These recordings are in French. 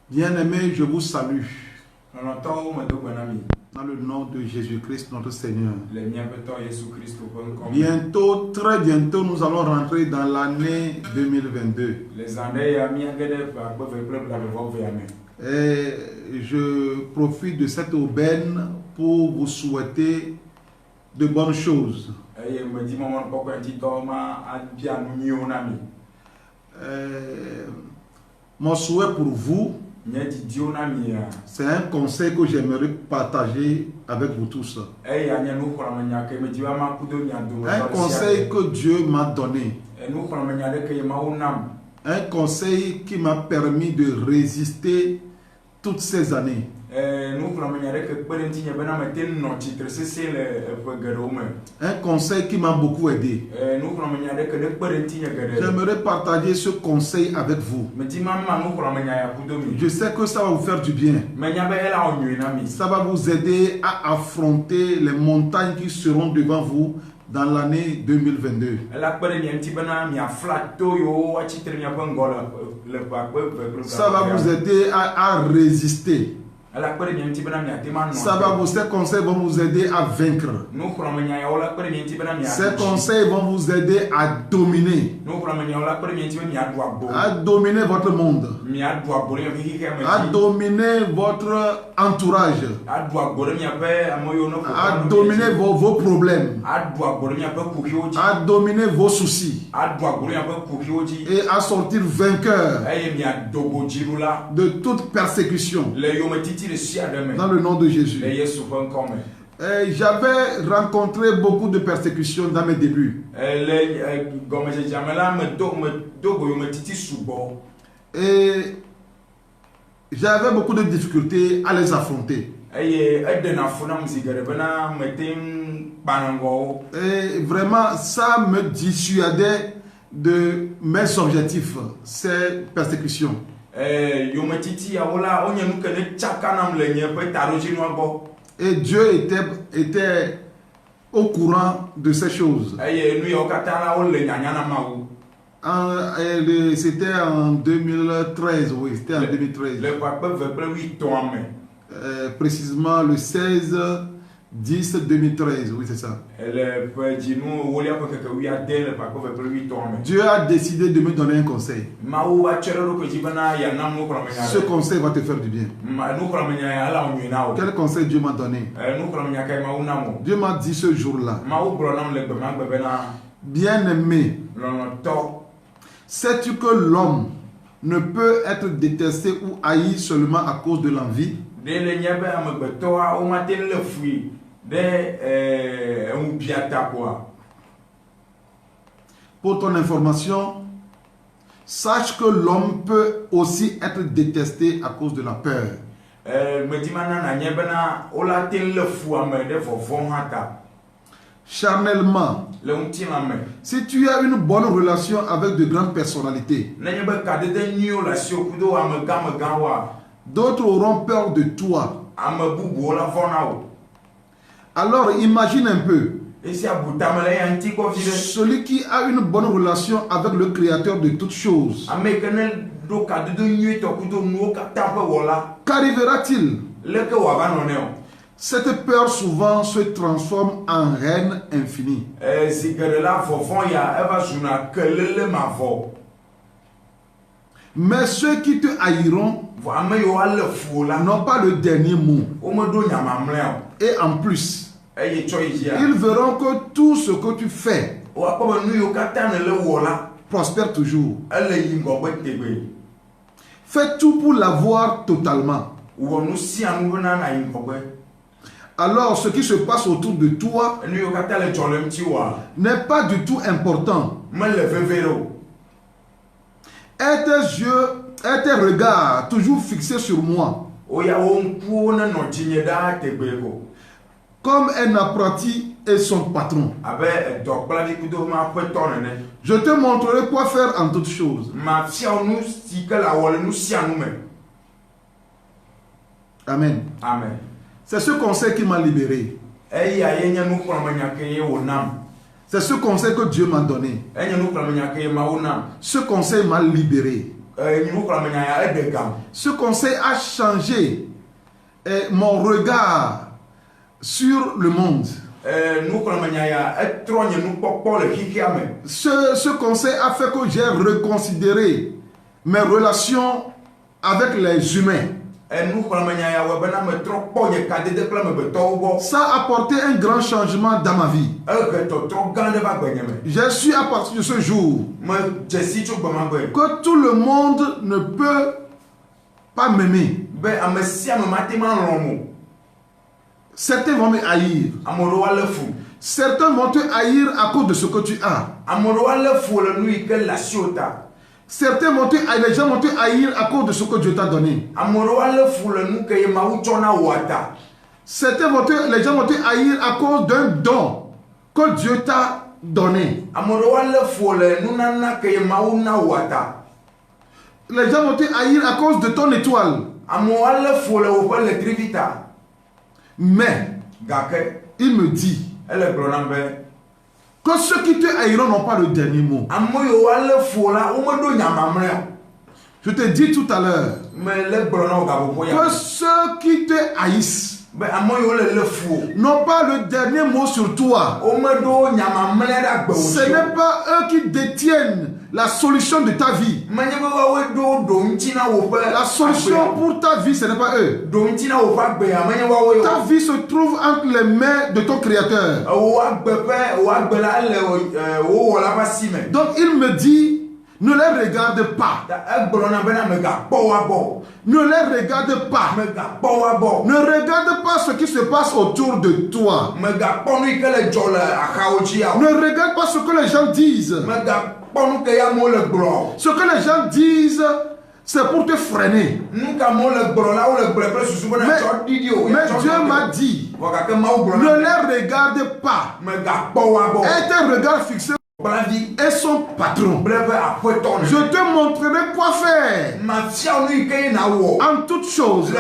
Bien-aimés, je vous salue. Dans le nom de Jésus-Christ, notre Seigneur. Bientôt, très bientôt, nous allons rentrer dans l'année 2022. Et je profite de cette aubaine pour vous souhaiter de bonnes choses. Mon souhait pour vous, c'est un conseil que j'aimerais partager avec vous tous. Un conseil que Dieu m'a donné. Un conseil qui m'a permis de résister toutes ces années. Un conseil qui m'a beaucoup aidé. J'aimerais partager ce conseil avec vous. Je sais que ça va vous faire du bien. Ça va vous aider à affronter les montagnes qui seront devant vous dans l'année 2022. Ça va vous aider à résister. Ça va vous, ces conseils vont vous aider à vaincre. Ces conseils vont vous aider à dominer. À dominer votre monde. À dominer votre entourage. À dominer vos problèmes. À dominer vos soucis. Et à sortir vainqueur de toute persécution. Dans le nom de Jésus. J'avais rencontré beaucoup de persécutions dans mes débuts. Et j'avais beaucoup de difficultés à les affronter. Et vraiment, ça me dissuadait de mes objectifs, ces persécutions. Et Dieu était au courant de ces choses. C'était en 2013, oui, c'était en 2013. Précisément le 16/10/2013, oui, c'est ça. Dieu a décidé de me donner un conseil. Ce conseil va te faire du bien. Quel conseil Dieu m'a donné? Dieu m'a dit ce jour-là: bien-aimé, sais-tu que l'homme ne peut être détesté ou haï seulement à cause de l'envie? Pour ton information, sache que l'homme peut aussi être détesté à cause de la peur. Charnellement, si tu as une bonne relation avec de grandes personnalités, d'autres auront peur de toi. Alors imagine un peu, celui qui a une bonne relation avec le Créateur de toutes choses, qu'arrivera-t-il? Cette peur souvent se transforme en haine infinie. Mais ceux qui te haïront n'ont pas le dernier mot. Et en plus, ils verront que tout ce que tu fais prospère toujours. Fais tout pour l'avoir totalement. Alors ce qui se passe autour de toi n'est pas du tout important. Aie tes yeux, aie tes regards toujours fixés sur moi. Comme un apprenti et son patron. Je te montrerai quoi faire en toutes choses. Amen. Amen. C'est ce conseil qui m'a libéré. C'est ce conseil que Dieu m'a donné. Ce conseil m'a libéré. Ce conseil a changé mon regard sur le monde. Ce conseil a fait que j'ai reconsidéré mes relations avec les humains. Ça a apporté un grand changement dans ma vie. Je suis à partir de ce jour que tout le monde ne peut pas m'aimer. Certains vont me haïr. Certains vont te haïr à cause de ce que tu as. Certains vont te haïr, les gens vont te haïr à cause de ce que Dieu t'a donné. Certains les gens vont te haïr à cause d'un don que Dieu t'a donné. Les gens vont te haïr à cause de ton étoile. Mais il me dit que ceux qui te haïront n'ont pas le dernier mot. Je te dis tout à l'heure que ceux qui te haïssent n'ont pas le dernier mot sur toi. Ce n'est pas eux qui détiennent la solution de ta vie. La solution pour ta vie, ce n'est pas eux. Ta vie se trouve entre les mains de ton Créateur. Donc il me dit, ne les regarde pas. Ne les regarde pas. Ne regarde pas ce qui se passe autour de toi. Ne regarde pas ce que les gens disent. Ce que les gens disent, c'est pour te freiner. Mais Dieu m'a dit, ne les regarde pas. Et tes regards fixés et son patron. Je te montrerai quoi faire. En toutes choses,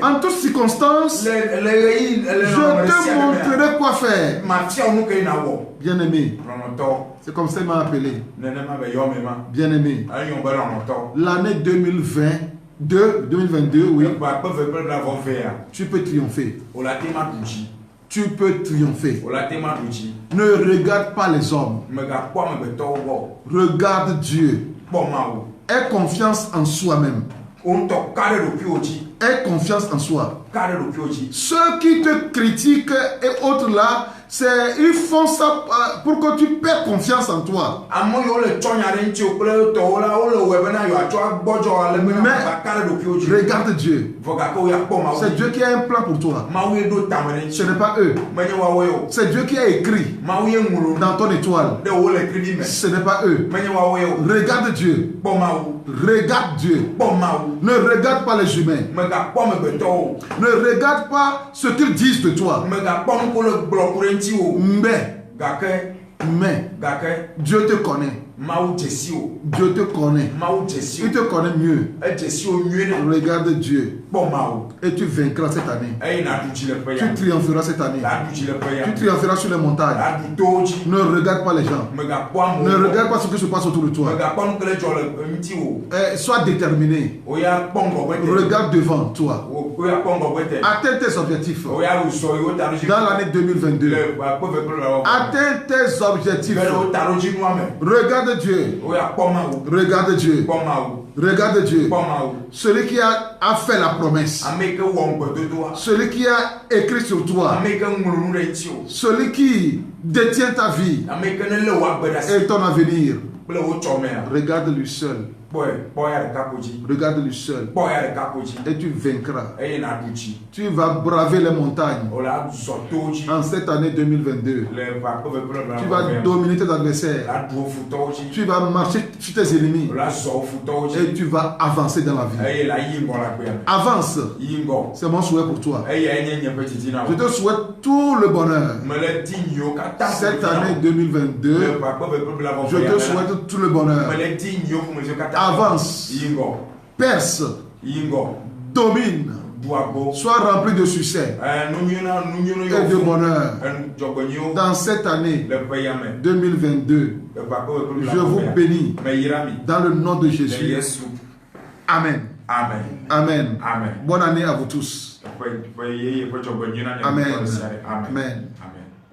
en toutes circonstances, je te montrerai quoi faire. Bien-aimé, c'est comme ça qu'il m'a appelé. Bien-aimé, l'année 2022, oui, tu peux triompher. Tu peux triompher. Ne regarde pas les hommes. Regarde Dieu. Aie confiance en soi-même. Aie confiance en soi. Ceux qui te critiquent et autres là, ils font ça pour que tu perds confiance en toi. Mais regarde Dieu. C'est Dieu qui a un plan pour toi. Ce n'est pas eux. C'est Dieu qui a écrit dans ton étoile. Ce n'est pas eux. Regarde Dieu. Regarde Dieu. Ne regarde pas les humains. Ne regarde pas ce qu'ils disent de toi. Mais Dieu te connaît. Dieu te connaît. Il te connaît mieux. Regarde Dieu. Et tu vaincras cette année. Tu triompheras cette année. Tu triompheras sur les montagnes. Ne regarde pas les gens. Ne regarde pas ce qui se passe autour de toi. Sois déterminé. Regarde devant toi. Atteins tes objectifs. Dans l'année 2022. Atteins tes objectifs. Regarde Dieu. Regarde Dieu. Regarde Dieu. Celui qui a fait la promesse. Celui qui a écrit sur toi. Celui qui détient ta vie et ton avenir. Regarde lui seul. Regarde lui seul. Et tu vaincras. Tu vas braver les montagnes. En cette année 2022. Tu vas dominer tes adversaires. Tu vas marcher sur tes ennemis. Et tu vas avancer dans la vie. Avance. C'est mon souhait pour toi. Je te souhaite tout le bonheur. Cette année 2022. Je te souhaite tout le bonheur. Avance, perce, domine, Sois rempli de succès et de bonheur. Dans cette année 2022, je vous bénis dans le nom de Jésus. Amen. Amen. Amen. Amen. Bonne année à vous tous. Amen. Amen. Amen.